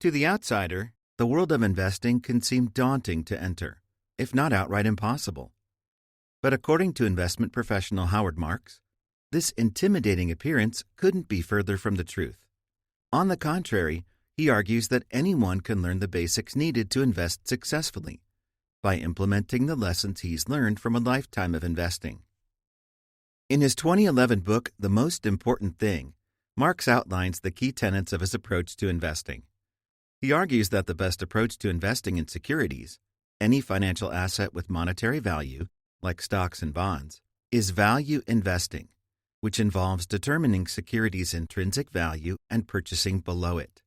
To the outsider, the world of investing can seem daunting to enter, if not outright impossible. But according to investment professional Howard Marks, this intimidating appearance couldn't be further from the truth. On the contrary, he argues that anyone can learn the basics needed to invest successfully by implementing the lessons he's learned from a lifetime of investing. In his 2011 book, The Most Important Thing, Marks outlines the key tenets of his approach to investing. He argues that the best approach to investing in securities, any financial asset with monetary value, like stocks and bonds, is value investing, which involves determining securities' intrinsic value and purchasing below it.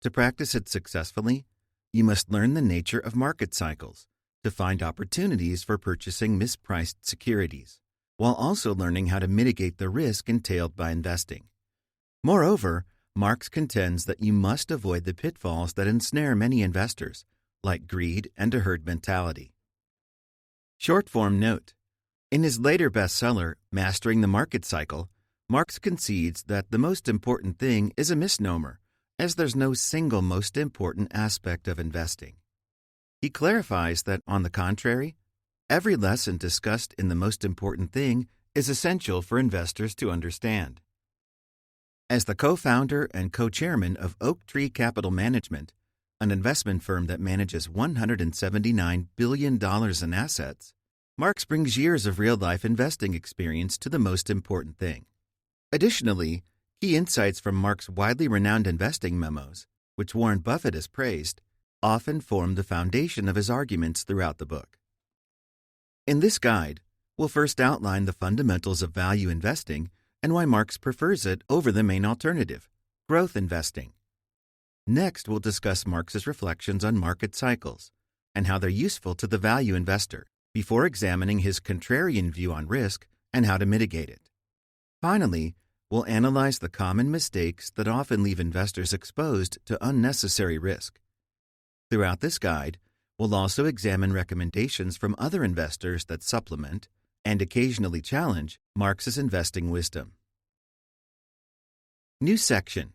To practice it successfully, you must learn the nature of market cycles to find opportunities for purchasing mispriced securities, while also learning how to mitigate the risk entailed by investing. Moreover, Marks contends that you must avoid the pitfalls that ensnare many investors, like greed and a herd mentality. Short-form note. In his later bestseller, Mastering the Market Cycle, Marks concedes that the most important thing is a misnomer, as there's no single most important aspect of investing. He clarifies that, on the contrary, every lesson discussed in the most important thing is essential for investors to understand. As the co-founder and co-chairman of Oak Tree Capital Management, an investment firm that manages $179 billion in assets, Marks brings years of real-life investing experience to the most important thing. Additionally, key insights from Marks' widely renowned investing memos, which Warren Buffett has praised, often form the foundation of his arguments throughout the book. In this guide, we'll first outline the fundamentals of value investing and why Marks prefers it over the main alternative, growth investing. Next, we'll discuss Marks's reflections on market cycles and how they're useful to the value investor, before examining his contrarian view on risk and how to mitigate it. Finally, we'll analyze the common mistakes that often leave investors exposed to unnecessary risk. Throughout this guide, we'll also examine recommendations from other investors that supplement and occasionally challenge Marks's investing wisdom. New section: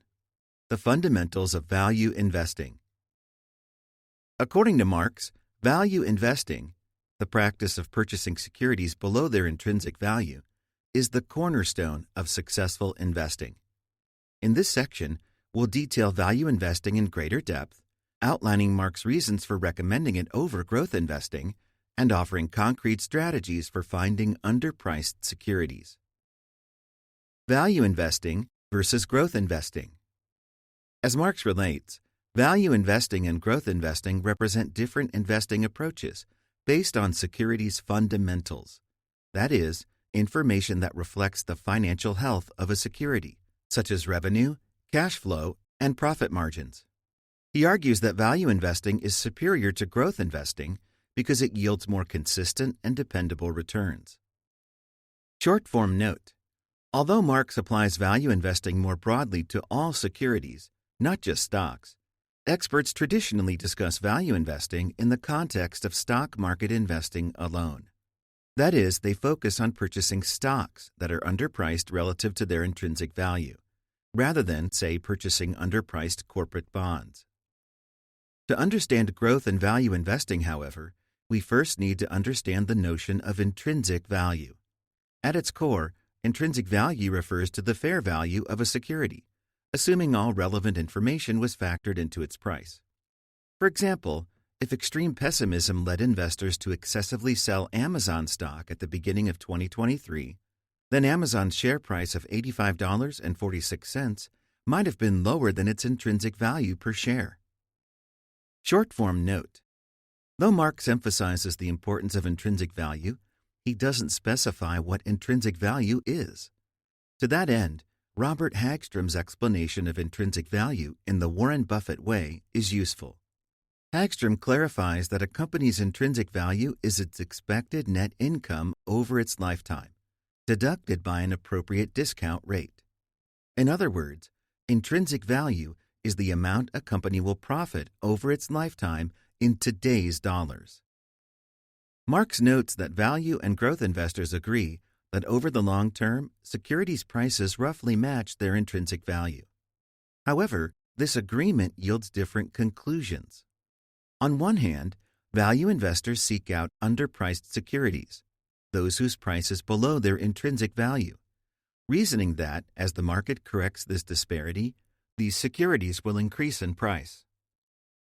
The Fundamentals of Value Investing. According to Marks, value investing, the practice of purchasing securities below their intrinsic value, is the cornerstone of successful investing. In this section, we'll detail value investing in greater depth, outlining Marks' reasons for recommending it over growth investing and offering concrete strategies for finding underpriced securities. Value investing versus growth investing. As Marks relates, value investing and growth investing represent different investing approaches based on securities' fundamentals, that is, information that reflects the financial health of a security, such as revenue, cash flow, and profit margins. He argues that value investing is superior to growth investing because it yields more consistent and dependable returns. Short-form note: although Marks applies value investing more broadly to all securities, not just stocks, experts traditionally discuss value investing in the context of stock market investing alone. That is, they focus on purchasing stocks that are underpriced relative to their intrinsic value, rather than, say, purchasing underpriced corporate bonds. To understand growth and value investing, however, we first need to understand the notion of intrinsic value. At its core, intrinsic value refers to the fair value of a security, assuming all relevant information was factored into its price. For example, if extreme pessimism led investors to excessively sell Amazon stock at the beginning of 2023, then Amazon's share price of $85.46 might have been lower than its intrinsic value per share. Short-form note: though Marks emphasizes the importance of intrinsic value, he doesn't specify what intrinsic value is. To that end, Robert Hagstrom's explanation of intrinsic value in the Warren Buffett way is useful. Hagstrom clarifies that a company's intrinsic value is its expected net income over its lifetime, deducted by an appropriate discount rate. In other words, intrinsic value is the amount a company will profit over its lifetime in today's dollars. Marks notes that value and growth investors agree that over the long term, securities prices roughly match their intrinsic value. However, this agreement yields different conclusions. On one hand, value investors seek out underpriced securities, those whose price is below their intrinsic value, reasoning that, as the market corrects this disparity, these securities will increase in price.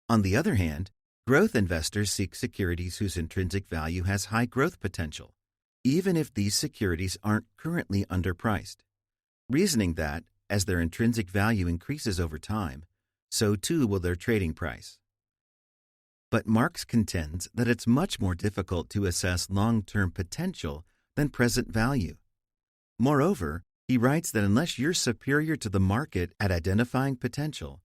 On the other hand, growth investors seek securities whose intrinsic value has high growth potential, even if these securities aren't currently underpriced, reasoning that, as their intrinsic value increases over time, so too will their trading price. But Marx contends that it's much more difficult to assess long-term potential than present value. Moreover, he writes that unless you're superior to the market at identifying potential,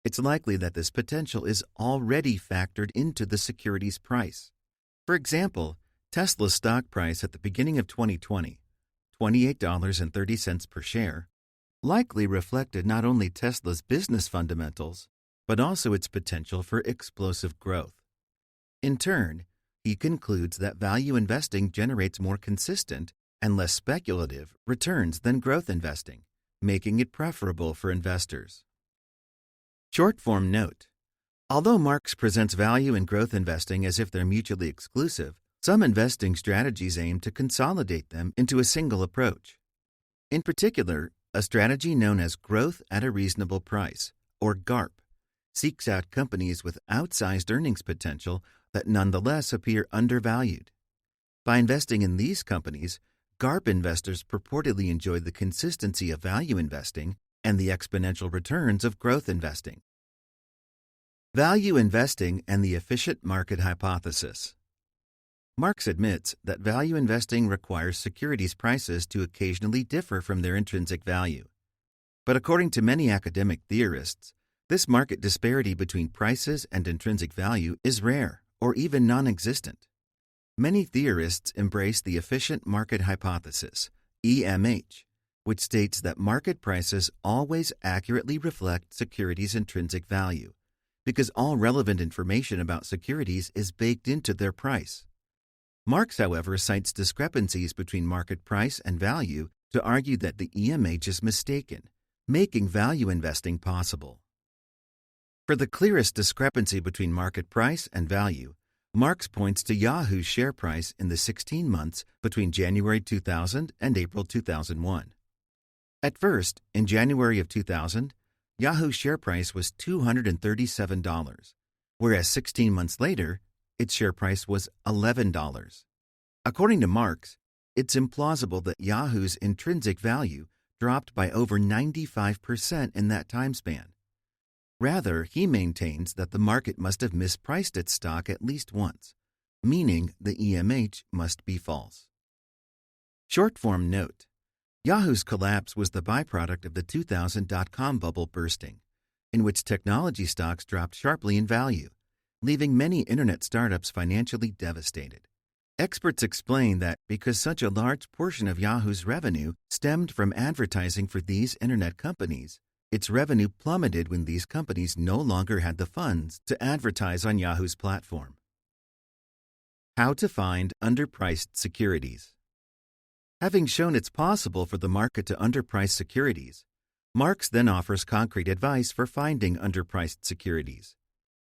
it's likely that this potential is already factored into the security's price. For example, Tesla's stock price at the beginning of 2020, $28.30 per share, likely reflected not only Tesla's business fundamentals, but also its potential for explosive growth. In turn, he concludes that value investing generates more consistent and less speculative returns than growth investing, making it preferable for investors. Short-form note: although Marx presents value and growth investing as if they're mutually exclusive, some investing strategies aim to consolidate them into a single approach. In particular, a strategy known as growth at a reasonable price, or GARP, seeks out companies with outsized earnings potential that nonetheless appear undervalued. By investing in these companies, GARP investors purportedly enjoy the consistency of value investing and the exponential returns of growth investing. Value investing and the efficient market hypothesis. Marx admits that value investing requires securities prices to occasionally differ from their intrinsic value. But according to many academic theorists, this market disparity between prices and intrinsic value is rare or even non-existent. Many theorists embrace the efficient market hypothesis, EMH, which states that market prices always accurately reflect securities' intrinsic value, because all relevant information about securities is baked into their price. Marx, however, cites discrepancies between market price and value to argue that the EMH is mistaken, making value investing possible. For the clearest discrepancy between market price and value, Marx points to Yahoo's share price in the 16 months between January 2000 and April 2001. At first, in January of 2000, Yahoo's share price was $237, whereas 16 months later, its share price was $11. According to Marx, it's implausible that Yahoo's intrinsic value dropped by over 95% in that time span. Rather, he maintains that the market must have mispriced its stock at least once, meaning the EMH must be false. Short-form note: Yahoo's collapse was the byproduct of the 2000 dot-com bubble bursting, in which technology stocks dropped sharply in value, leaving many internet startups financially devastated. Experts explain that because such a large portion of Yahoo's revenue stemmed from advertising for these internet companies, its revenue plummeted when these companies no longer had the funds to advertise on Yahoo's platform. How to find underpriced securities. Having shown it's possible for the market to underprice securities, Marx then offers concrete advice for finding underpriced securities.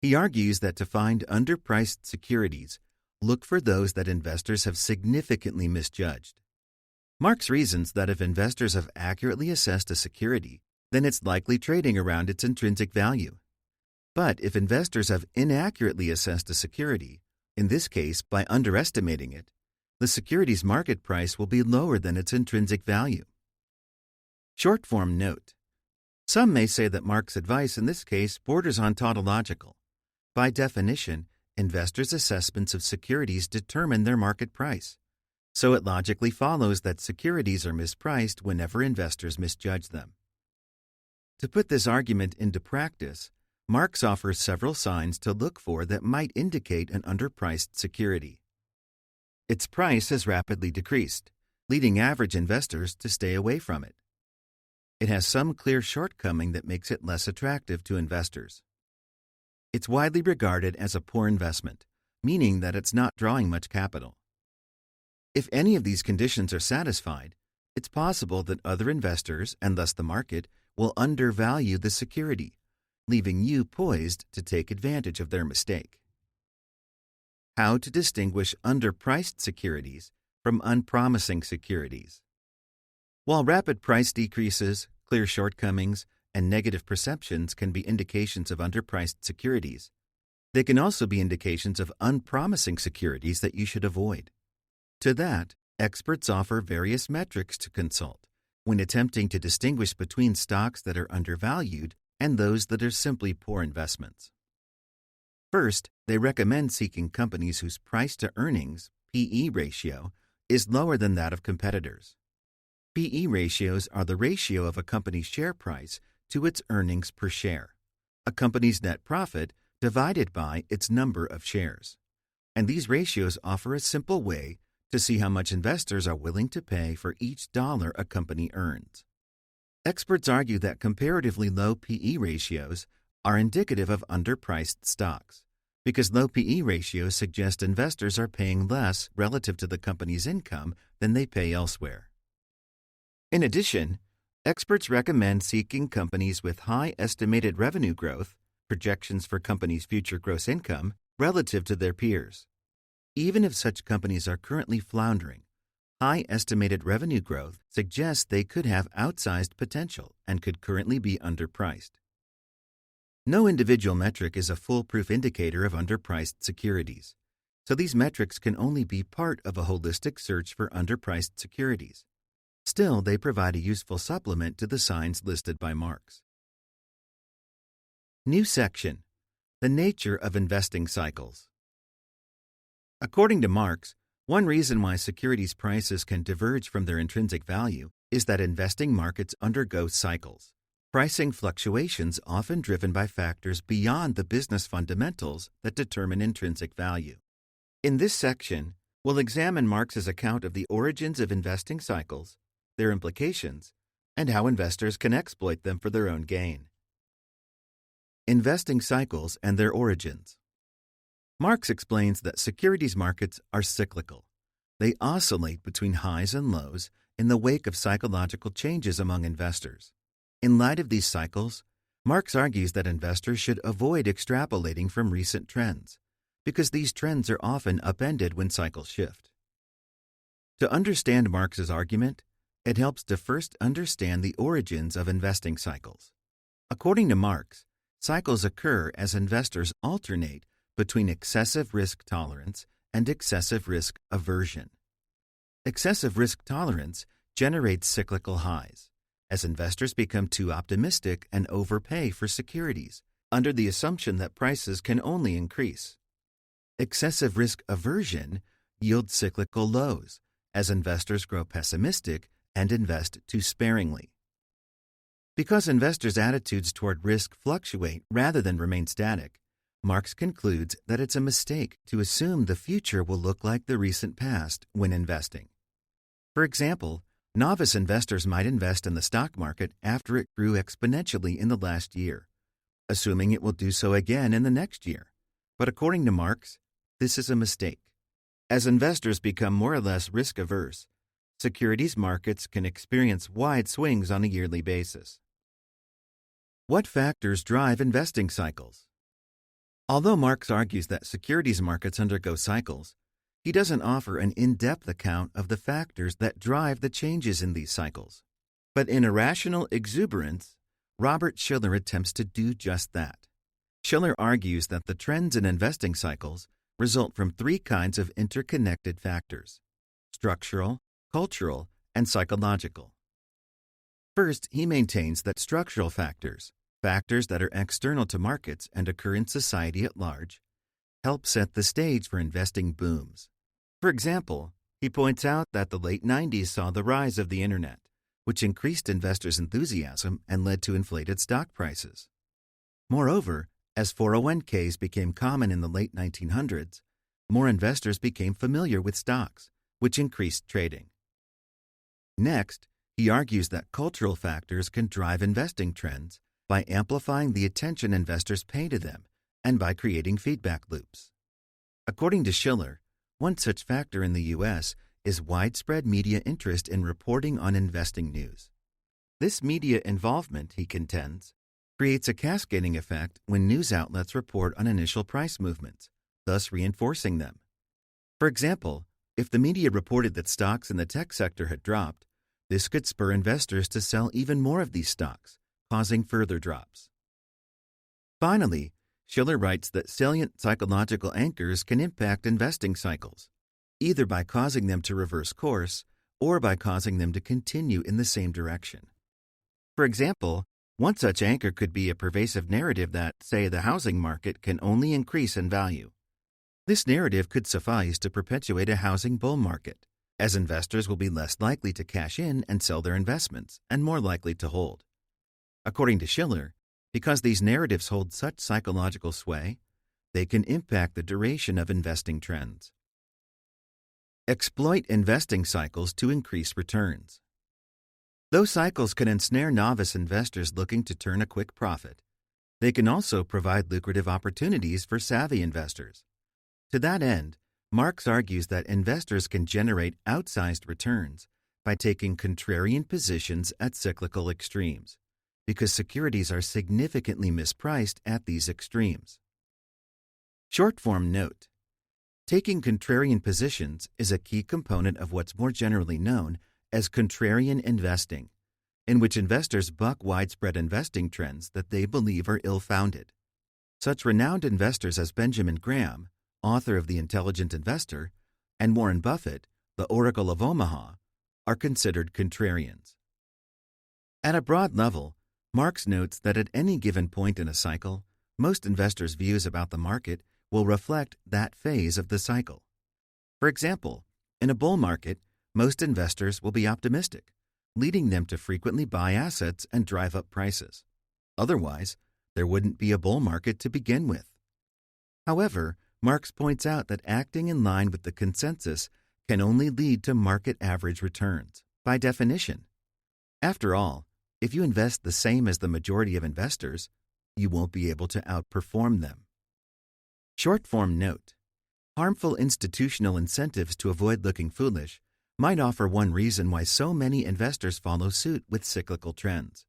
He argues that to find underpriced securities, look for those that investors have significantly misjudged. Marx reasons that if investors have accurately assessed a security, then it's likely trading around its intrinsic value. But if investors have inaccurately assessed a security, in this case by underestimating it, the security's market price will be lower than its intrinsic value. Short-form note: some may say that Marx's advice in this case borders on tautological. By definition, investors' assessments of securities determine their market price, so it logically follows that securities are mispriced whenever investors misjudge them. To put this argument into practice, Marx offers several signs to look for that might indicate an underpriced security. Its price has rapidly decreased, leading average investors to stay away from it. It has some clear shortcoming that makes it less attractive to investors. It's widely regarded as a poor investment, meaning that it's not drawing much capital. If any of these conditions are satisfied, it's possible that other investors, and thus the market, will undervalue the security, leaving you poised to take advantage of their mistake. How to distinguish underpriced securities from unpromising securities. While rapid price decreases, clear shortcomings, and negative perceptions can be indications of underpriced securities, they can also be indications of unpromising securities that you should avoid. To that, experts offer various metrics to consult when attempting to distinguish between stocks that are undervalued and those that are simply poor investments. First, they recommend seeking companies whose price-to-earnings (PE) ratio is lower than that of competitors. PE ratios are the ratio of a company's share price to its earnings per share, a company's net profit divided by its number of shares. And these ratios offer a simple way to see how much investors are willing to pay for each dollar a company earns. Experts argue that comparatively low PE ratios are indicative of underpriced stocks, because low PE ratios suggest investors are paying less relative to the company's income than they pay elsewhere. In addition, experts recommend seeking companies with high estimated revenue growth, projections for companies' future gross income, relative to their peers. Even if such companies are currently floundering, high estimated revenue growth suggests they could have outsized potential and could currently be underpriced. No individual metric is a foolproof indicator of underpriced securities, so these metrics can only be part of a holistic search for underpriced securities. Still, they provide a useful supplement to the signs listed by Marks. New section: The nature of investing cycles. According to Marks, one reason why securities prices can diverge from their intrinsic value is that investing markets undergo cycles, pricing fluctuations often driven by factors beyond the business fundamentals that determine intrinsic value. In this section, we'll examine Marks's account of the origins of investing cycles, their implications, and how investors can exploit them for their own gain. Investing cycles and their origins. Marks explains that securities markets are cyclical. They oscillate between highs and lows in the wake of psychological changes among investors. In light of these cycles, Marks argues that investors should avoid extrapolating from recent trends, because these trends are often upended when cycles shift. To understand Marks's argument, it helps to first understand the origins of investing cycles. According to Marks, cycles occur as investors alternate between excessive risk tolerance and excessive risk aversion. Excessive risk tolerance generates cyclical highs, as investors become too optimistic and overpay for securities, under the assumption that prices can only increase. Excessive risk aversion yields cyclical lows, as investors grow pessimistic and invest too sparingly. Because investors' attitudes toward risk fluctuate rather than remain static, Marks concludes that it's a mistake to assume the future will look like the recent past when investing. For example, novice investors might invest in the stock market after it grew exponentially in the last year, assuming it will do so again in the next year. But according to Marks, this is a mistake. As investors become more or less risk-averse, securities markets can experience wide swings on a yearly basis. What factors drive investing cycles? Although Marks argues that securities markets undergo cycles, he doesn't offer an in-depth account of the factors that drive the changes in these cycles. But in Irrational Exuberance, Robert Shiller attempts to do just that. Shiller argues that the trends in investing cycles result from three kinds of interconnected factors: structural, cultural, and psychological. First, he maintains that structural factors that are external to markets and occur in society at large, help set the stage for investing booms. For example, he points out that the late 90s saw the rise of the Internet, which increased investors' enthusiasm and led to inflated stock prices. Moreover, as 401ks became common in the late 1900s, more investors became familiar with stocks, which increased trading. Next, he argues that cultural factors can drive investing trends by amplifying the attention investors pay to them and by creating feedback loops. According to Shiller, one such factor in the U.S. is widespread media interest in reporting on investing news. This media involvement, he contends, creates a cascading effect when news outlets report on initial price movements, thus reinforcing them. For example, if the media reported that stocks in the tech sector had dropped, this could spur investors to sell even more of these stocks, causing further drops. Finally, Schiller writes that salient psychological anchors can impact investing cycles, either by causing them to reverse course or by causing them to continue in the same direction. For example, one such anchor could be a pervasive narrative that, say, the housing market can only increase in value. This narrative could suffice to perpetuate a housing bull market, as investors will be less likely to cash in and sell their investments and more likely to hold. According to Schiller, because these narratives hold such psychological sway, they can impact the duration of investing trends. Exploit investing cycles to increase returns. Though cycles can ensnare novice investors looking to turn a quick profit, they can also provide lucrative opportunities for savvy investors. To that end, Marx argues that investors can generate outsized returns by taking contrarian positions at cyclical extremes, because securities are significantly mispriced at these extremes. Short-form note: taking contrarian positions is a key component of what's more generally known as contrarian investing, in which investors buck widespread investing trends that they believe are ill-founded. Such renowned investors as Benjamin Graham, author of The Intelligent Investor, and Warren Buffett, the Oracle of Omaha, are considered contrarians. At a broad level, Marx notes that at any given point in a cycle, most investors' views about the market will reflect that phase of the cycle. For example, in a bull market, most investors will be optimistic, leading them to frequently buy assets and drive up prices. Otherwise, there wouldn't be a bull market to begin with. However, Marx points out that acting in line with the consensus can only lead to market average returns, by definition. After all, if you invest the same as the majority of investors, you won't be able to outperform them. Short-form note: harmful institutional incentives to avoid looking foolish might offer one reason why so many investors follow suit with cyclical trends.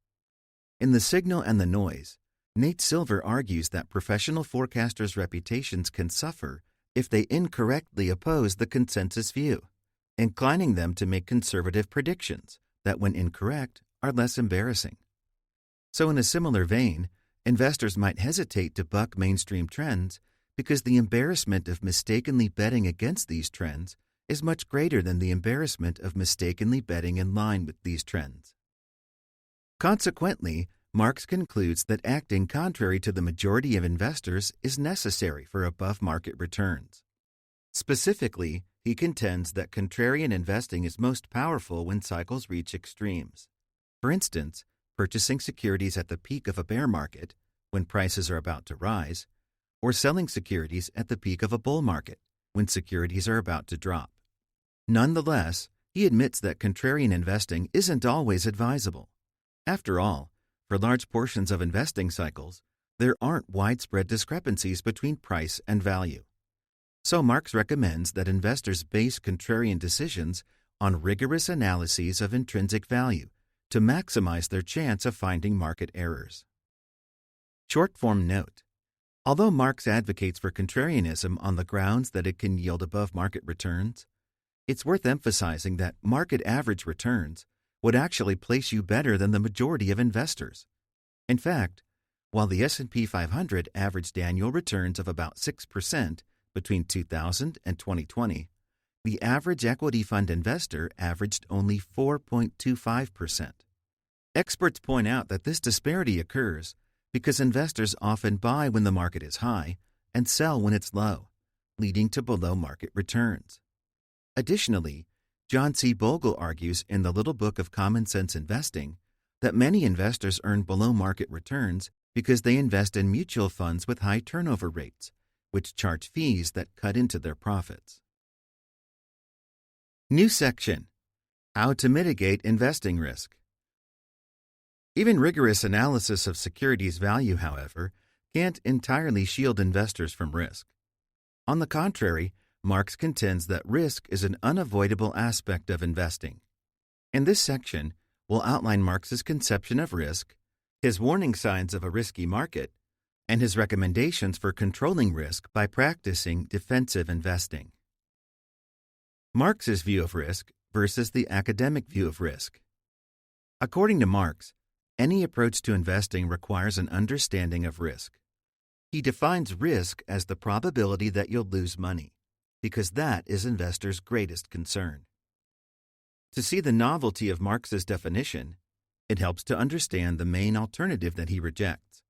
In The Signal and the Noise, Nate Silver argues that professional forecasters' reputations can suffer if they incorrectly oppose the consensus view, inclining them to make conservative predictions that, when incorrect, are less embarrassing. So in a similar vein, investors might hesitate to buck mainstream trends because the embarrassment of mistakenly betting against these trends is much greater than the embarrassment of mistakenly betting in line with these trends. Consequently, Marx concludes that acting contrary to the majority of investors is necessary for above-market returns. Specifically, he contends that contrarian investing is most powerful when cycles reach extremes. For instance, purchasing securities at the peak of a bear market, when prices are about to rise, or selling securities at the peak of a bull market, when securities are about to drop. Nonetheless, he admits that contrarian investing isn't always advisable. After all, for large portions of investing cycles, there aren't widespread discrepancies between price and value. So Marx recommends that investors base contrarian decisions on rigorous analyses of intrinsic value to maximize their chance of finding market errors. Short-form note: although Marx advocates for contrarianism on the grounds that it can yield above-market returns, it's worth emphasizing that market average returns would actually place you better than the majority of investors. In fact, while the S&P 500 averaged annual returns of about 6% between 2000 and 2020, the average equity fund investor averaged only 4.25%. Experts point out that this disparity occurs because investors often buy when the market is high and sell when it's low, leading to below-market returns. Additionally, John C. Bogle argues in the Little Book of Common Sense Investing that many investors earn below-market returns because they invest in mutual funds with high turnover rates, which charge fees that cut into their profits. New section: How to mitigate investing risk. Even rigorous analysis of securities' value, however, can't entirely shield investors from risk. On the contrary, Marx contends that risk is an unavoidable aspect of investing. In this section, we'll outline Marx's conception of risk, his warning signs of a risky market, and his recommendations for controlling risk by practicing defensive investing. Marx's view of risk versus the academic view of risk. According to Marx, any approach to investing requires an understanding of risk. He defines risk as the probability that you'll lose money, because that is investors' greatest concern. To see the novelty of Marx's definition, it helps to understand the main alternative that he rejects,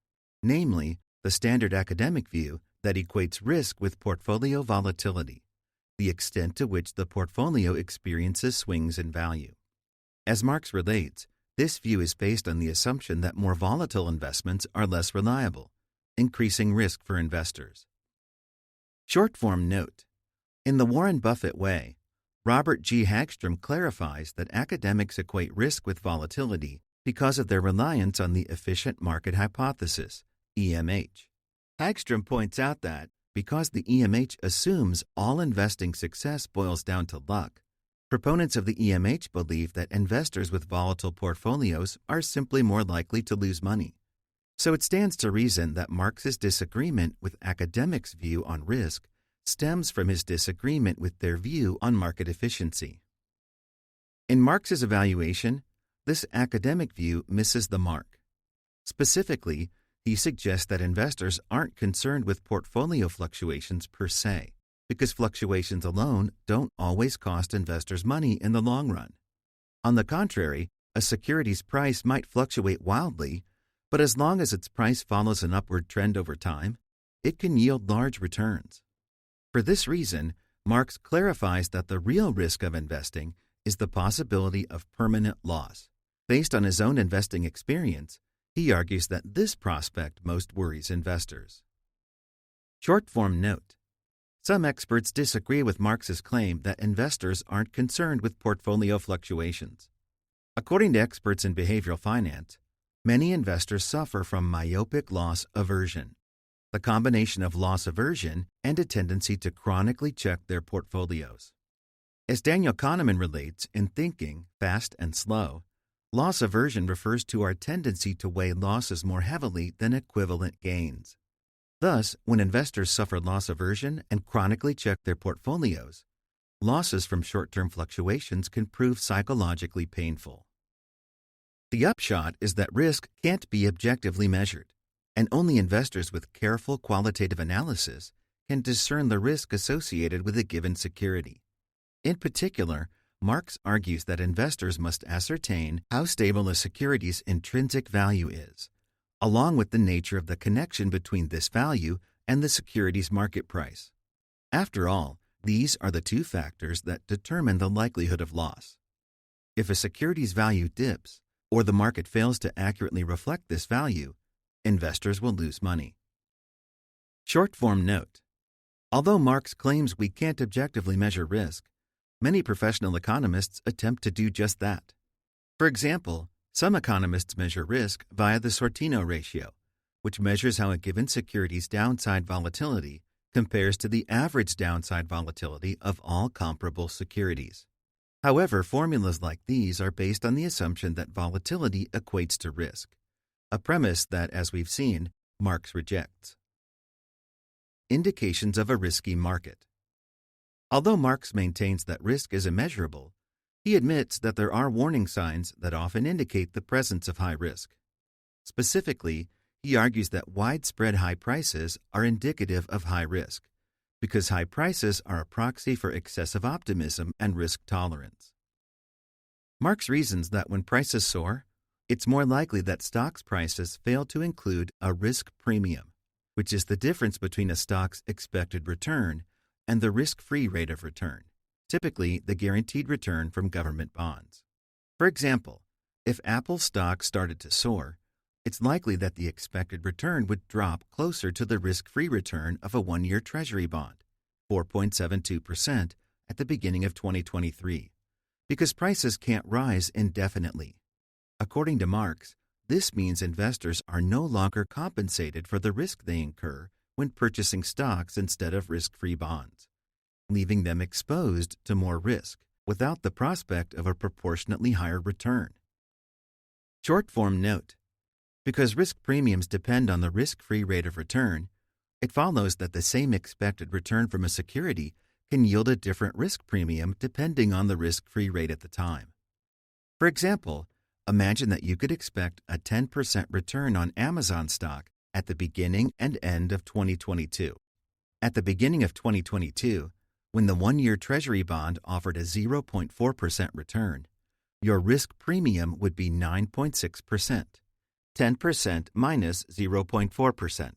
namely the standard academic view that equates risk with portfolio volatility, the extent to which the portfolio experiences swings in value. As Marx relates, this view is based on the assumption that more volatile investments are less reliable, increasing risk for investors. Short-form note. In the Warren Buffett way, Robert G. Hagstrom clarifies that academics equate risk with volatility because of their reliance on the efficient market hypothesis, EMH. Hagstrom points out that because the EMH assumes all investing success boils down to luck, proponents of the EMH believe that investors with volatile portfolios are simply more likely to lose money. So it stands to reason that Marx's disagreement with academics' view on risk stems from his disagreement with their view on market efficiency. In Marx's evaluation, this academic view misses the mark. Specifically, he suggests that investors aren't concerned with portfolio fluctuations per se, because fluctuations alone don't always cost investors money in the long run. On the contrary, a security's price might fluctuate wildly, but as long as its price follows an upward trend over time, it can yield large returns. For this reason, Marx clarifies that the real risk of investing is the possibility of permanent loss. Based on his own investing experience, he argues that this prospect most worries investors. Short-form note. Some experts disagree with Marx's claim that investors aren't concerned with portfolio fluctuations. According to experts in behavioral finance, many investors suffer from myopic loss aversion, the combination of loss aversion and a tendency to chronically check their portfolios. As Daniel Kahneman relates in Thinking, Fast and Slow, loss aversion refers to our tendency to weigh losses more heavily than equivalent gains. Thus, when investors suffer loss aversion and chronically check their portfolios, losses from short-term fluctuations can prove psychologically painful. The upshot is that risk can't be objectively measured, and only investors with careful qualitative analysis can discern the risk associated with a given security. In particular, Marx argues that investors must ascertain how stable a security's intrinsic value is, along with the nature of the connection between this value and the security's market price. After all, these are the two factors that determine the likelihood of loss. If a security's value dips, or the market fails to accurately reflect this value, investors will lose money. Short-form note. Although Marx claims we can't objectively measure risk, many professional economists attempt to do just that. For example, some economists measure risk via the Sortino ratio, which measures how a given security's downside volatility compares to the average downside volatility of all comparable securities. However, formulas like these are based on the assumption that volatility equates to risk, a premise that, as we've seen, Marx rejects. Indications of a risky market. Although Marx maintains that risk is immeasurable, he admits that there are warning signs that often indicate the presence of high risk. Specifically, he argues that widespread high prices are indicative of high risk, because high prices are a proxy for excessive optimism and risk tolerance. Marx reasons that when prices soar, it's more likely that stocks' prices fail to include a risk premium, which is the difference between a stock's expected return and the risk-free rate of return, typically the guaranteed return from government bonds. For example, if Apple stock started to soar, it's likely that the expected return would drop closer to the risk-free return of a one-year Treasury bond, 4.72% at the beginning of 2023, because prices can't rise indefinitely. According to Marx, this means investors are no longer compensated for the risk they incur when purchasing stocks instead of risk-free bonds, leaving them exposed to more risk without the prospect of a proportionately higher return. Short-form note. Because risk premiums depend on the risk-free rate of return, it follows that the same expected return from a security can yield a different risk premium depending on the risk-free rate at the time. For example, imagine that you could expect a 10% return on Amazon stock at the beginning and end of 2022. At the beginning of 2022, when the one-year Treasury bond offered a 0.4% return, your risk premium would be 9.6%, 10% minus 0.4%.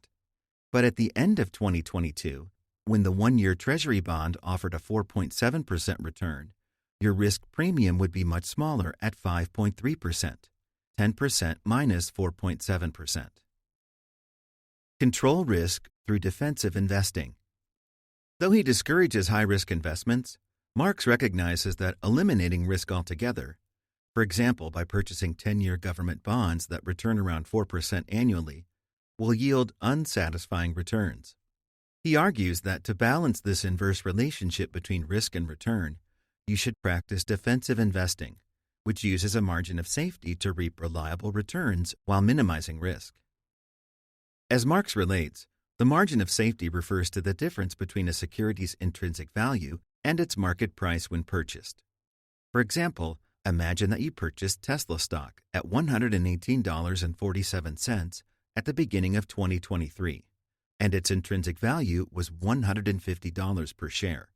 But at the end of 2022, when the one-year Treasury bond offered a 4.7% return, your risk premium would be much smaller at 5.3%, 10% minus 4.7%. Control risk through defensive investing. Though he discourages high-risk investments, Marx recognizes that eliminating risk altogether, for example by purchasing 10-year government bonds that return around 4% annually, will yield unsatisfying returns. He argues that to balance this inverse relationship between risk and return, you should practice defensive investing, which uses a margin of safety to reap reliable returns while minimizing risk. As Marx relates, the margin of safety refers to the difference between a security's intrinsic value and its market price when purchased. For example, imagine that you purchased Tesla stock at $118.47 at the beginning of 2023, and its intrinsic value was $150 per share.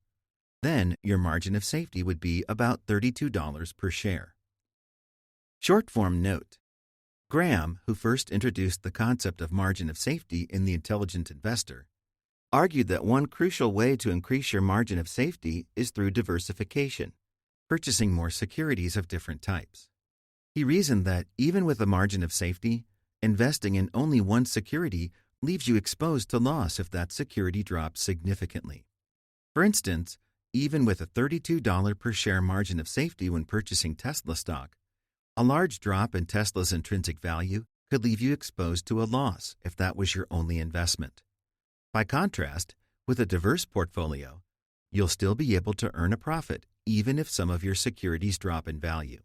Then your margin of safety would be about $32 per share. Short-form note. Graham, who first introduced the concept of margin of safety in The Intelligent Investor, argued that one crucial way to increase your margin of safety is through diversification, purchasing more securities of different types. He reasoned that even with a margin of safety, investing in only one security leaves you exposed to loss if that security drops significantly. For instance, even with a $32 per share margin of safety when purchasing Tesla stock, a large drop in Tesla's intrinsic value could leave you exposed to a loss if that was your only investment. By contrast, with a diverse portfolio, you'll still be able to earn a profit even if some of your securities drop in value.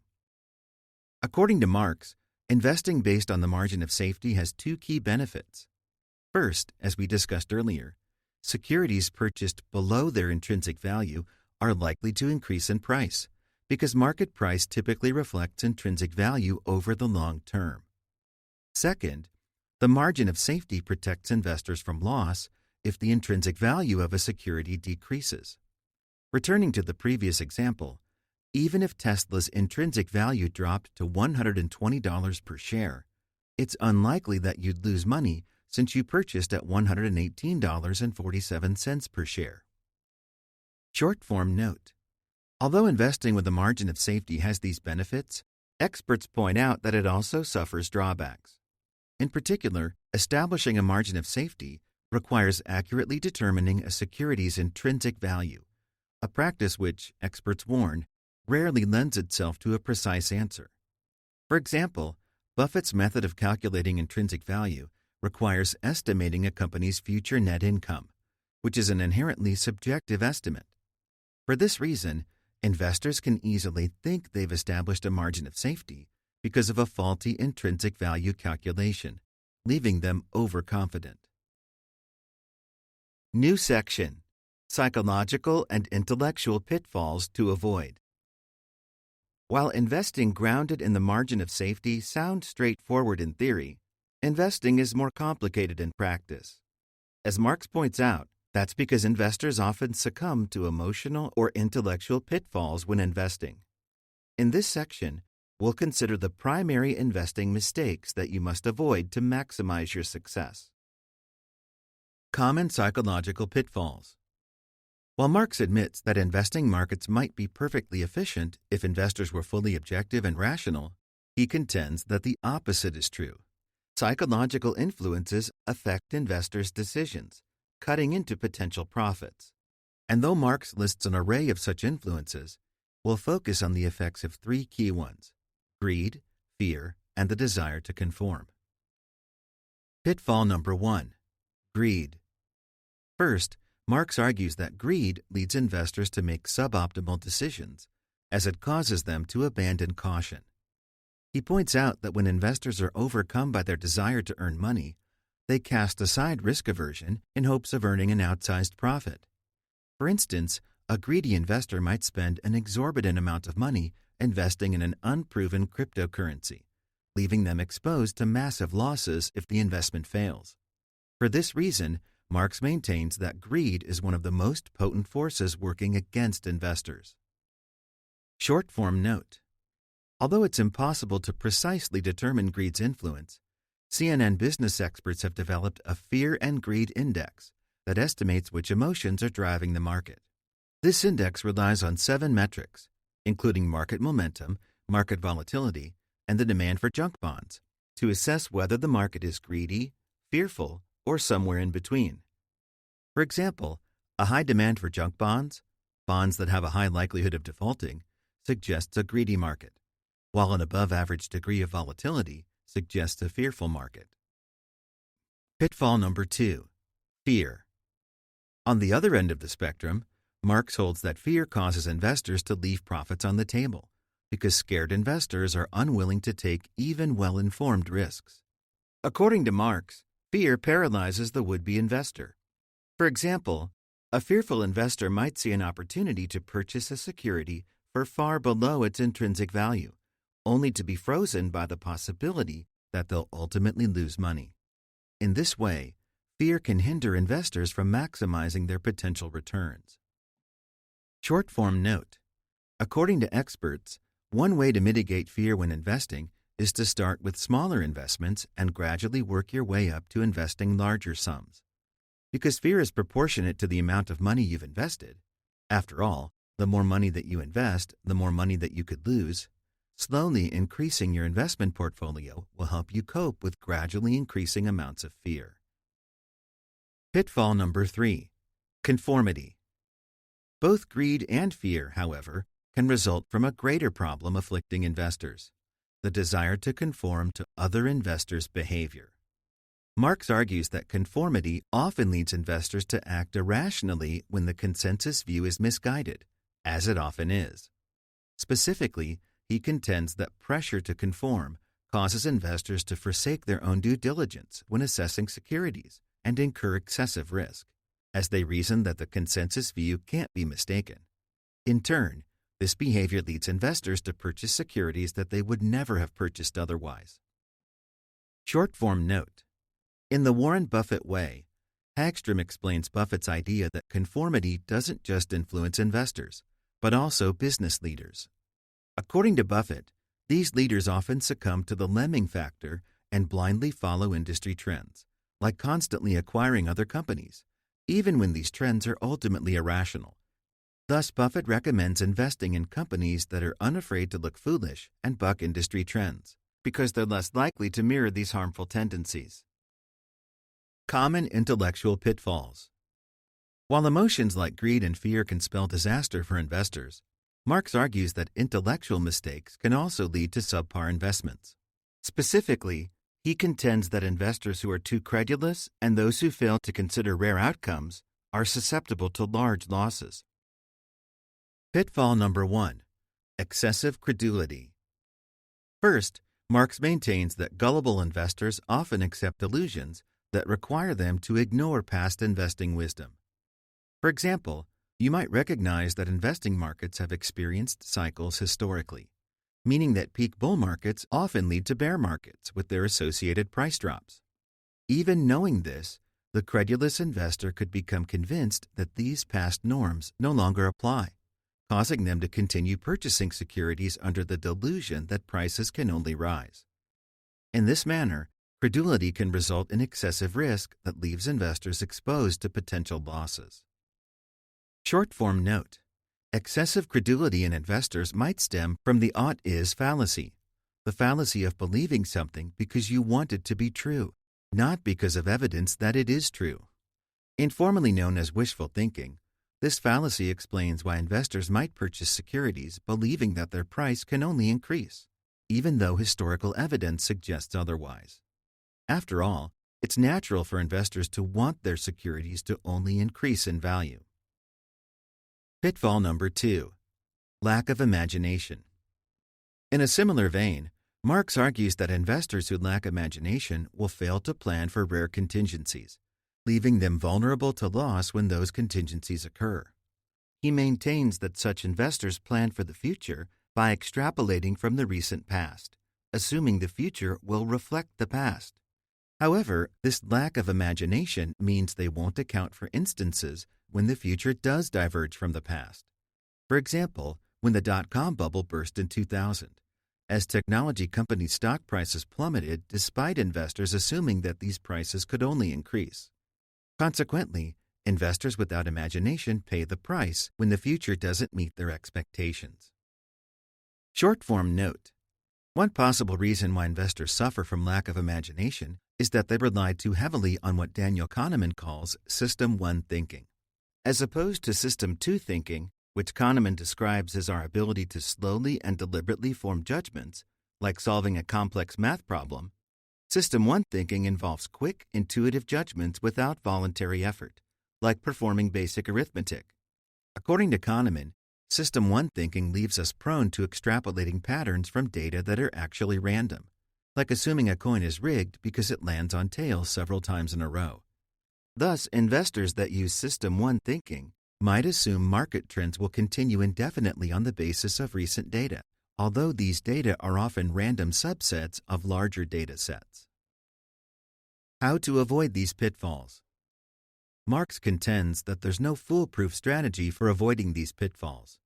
According to Marx, investing based on the margin of safety has two key benefits. First, as we discussed earlier, securities purchased below their intrinsic value are likely to increase in price because market price typically reflects intrinsic value over the long term. Second, the margin of safety protects investors from loss if the intrinsic value of a security decreases. Returning to the previous example, even if Tesla's intrinsic value dropped to $120 per share, it's unlikely that you'd lose money since you purchased at $118.47 per share. Short-form note. Although investing with a margin of safety has these benefits, experts point out that it also suffers drawbacks. In particular, establishing a margin of safety requires accurately determining a security's intrinsic value, a practice which, experts warn, rarely lends itself to a precise answer. For example, Buffett's method of calculating intrinsic value requires estimating a company's future net income, which is an inherently subjective estimate. For this reason, investors can easily think they've established a margin of safety because of a faulty intrinsic value calculation, leaving them overconfident. New section: Psychological and Intellectual Pitfalls to Avoid. While investing grounded in the margin of safety sounds straightforward in theory, investing is more complicated in practice. As Marx points out, that's because investors often succumb to emotional or intellectual pitfalls when investing. In this section, we'll consider the primary investing mistakes that you must avoid to maximize your success. Common psychological pitfalls. While Marx admits that investing markets might be perfectly efficient if investors were fully objective and rational, he contends that the opposite is true. Psychological influences affect investors' decisions, cutting into potential profits. And though Marx lists an array of such influences, we'll focus on the effects of three key ones: greed, fear, and the desire to conform. Pitfall number 1: greed. First, Marx argues that greed leads investors to make suboptimal decisions, as it causes them to abandon caution. He points out that when investors are overcome by their desire to earn money, they cast aside risk aversion in hopes of earning an outsized profit. For instance, a greedy investor might spend an exorbitant amount of money investing in an unproven cryptocurrency, leaving them exposed to massive losses if the investment fails. For this reason, Marx maintains that greed is one of the most potent forces working against investors. Short-form note. Although it's impossible to precisely determine greed's influence, CNN business experts have developed a fear and greed index that estimates which emotions are driving the market. This index relies on 7 metrics, including market momentum, market volatility, and the demand for junk bonds, to assess whether the market is greedy, fearful, or somewhere in between. For example, a high demand for junk bonds, bonds that have a high likelihood of defaulting, suggests a greedy market, while an above-average degree of volatility suggests a fearful market. Pitfall number 2, fear. On the other end of the spectrum, Marx holds that fear causes investors to leave profits on the table because scared investors are unwilling to take even well-informed risks. According to Marx, fear paralyzes the would-be investor. For example, a fearful investor might see an opportunity to purchase a security for far below its intrinsic value, only to be frozen by the possibility that they'll ultimately lose money. In this way, fear can hinder investors from maximizing their potential returns. Short-form note. According to experts, one way to mitigate fear when investing is to start with smaller investments and gradually work your way up to investing larger sums. Because fear is proportionate to the amount of money you've invested. After all, the more money that you invest, the more money that you could lose. Slowly increasing your investment portfolio will help you cope with gradually increasing amounts of fear. Pitfall number 3, conformity. Both greed and fear, however, can result from a greater problem afflicting investors, the desire to conform to other investors' behavior. Marx argues that conformity often leads investors to act irrationally when the consensus view is misguided, as it often is. Specifically, he contends that pressure to conform causes investors to forsake their own due diligence when assessing securities and incur excessive risk, as they reason that the consensus view can't be mistaken. In turn, this behavior leads investors to purchase securities that they would never have purchased otherwise. Short-form note. In the Warren Buffett way, Hagstrom explains Buffett's idea that conformity doesn't just influence investors, but also business leaders. According to Buffett, these leaders often succumb to the lemming factor and blindly follow industry trends, like constantly acquiring other companies, even when these trends are ultimately irrational. Thus, Buffett recommends investing in companies that are unafraid to look foolish and buck industry trends, because they're less likely to mirror these harmful tendencies. Common intellectual pitfalls. While emotions like greed and fear can spell disaster for investors, Marx argues that intellectual mistakes can also lead to subpar investments. Specifically, he contends that investors who are too credulous and those who fail to consider rare outcomes are susceptible to large losses. Pitfall number 1, excessive credulity. First, Marx maintains that gullible investors often accept illusions that require them to ignore past investing wisdom. For example, you might recognize that investing markets have experienced cycles historically, meaning that peak bull markets often lead to bear markets with their associated price drops. Even knowing this, the credulous investor could become convinced that these past norms no longer apply, causing them to continue purchasing securities under the delusion that prices can only rise. In this manner, credulity can result in excessive risk that leaves investors exposed to potential losses. Short-form note. Excessive credulity in investors might stem from the ought-is fallacy, the fallacy of believing something because you want it to be true, not because of evidence that it is true. Informally known as wishful thinking, this fallacy explains why investors might purchase securities believing that their price can only increase, even though historical evidence suggests otherwise. After all, it's natural for investors to want their securities to only increase in value. Pitfall number 2, lack of imagination. In a similar vein, Marx argues that investors who lack imagination will fail to plan for rare contingencies, leaving them vulnerable to loss when those contingencies occur. He maintains that such investors plan for the future by extrapolating from the recent past, assuming the future will reflect the past. However, this lack of imagination means they won't account for instances when the future does diverge from the past. For example, when the dot-com bubble burst in 2000, as technology companies' stock prices plummeted despite investors assuming that these prices could only increase. Consequently, investors without imagination pay the price when the future doesn't meet their expectations. Short-form note. One possible reason why investors suffer from lack of imagination is that they rely too heavily on what Daniel Kahneman calls System 1 thinking. As opposed to System 2 thinking, which Kahneman describes as our ability to slowly and deliberately form judgments, like solving a complex math problem, System 1 thinking involves quick, intuitive judgments without voluntary effort, like performing basic arithmetic. According to Kahneman, System 1 thinking leaves us prone to extrapolating patterns from data that are actually random, like assuming a coin is rigged because it lands on tails several times in a row. Thus, investors that use System 1 thinking might assume market trends will continue indefinitely on the basis of recent data, although these data are often random subsets of larger data sets. How to avoid these pitfalls? Marx contends that there's no foolproof strategy for avoiding these pitfalls.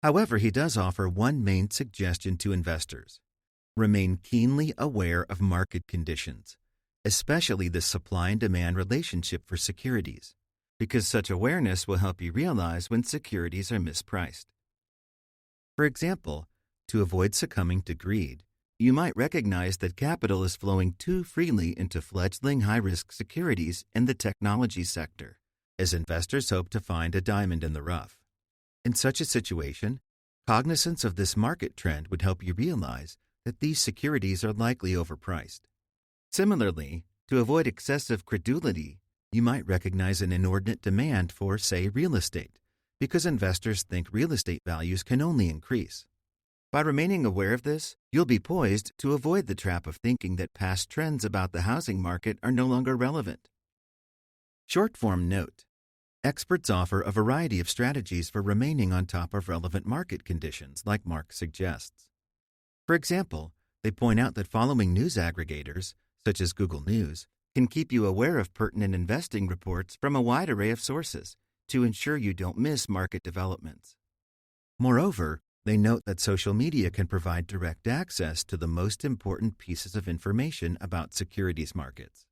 However, he does offer one main suggestion to investors: remain keenly aware of market conditions, especially the supply and demand relationship for securities, because such awareness will help you realize when securities are mispriced. For example, to avoid succumbing to greed, you might recognize that capital is flowing too freely into fledgling high-risk securities in the technology sector, as investors hope to find a diamond in the rough. In such a situation, cognizance of this market trend would help you realize that these securities are likely overpriced. Similarly, to avoid excessive credulity, you might recognize an inordinate demand for, say, real estate, because investors think real estate values can only increase. By remaining aware of this, you'll be poised to avoid the trap of thinking that past trends about the housing market are no longer relevant. Short-form note. Experts offer a variety of strategies for remaining on top of relevant market conditions, like Marx suggests. For example, they point out that following news aggregators, such as Google News, can keep you aware of pertinent investing reports from a wide array of sources to ensure you don't miss market developments. Moreover, they note that social media can provide direct access to the most important pieces of information about securities markets.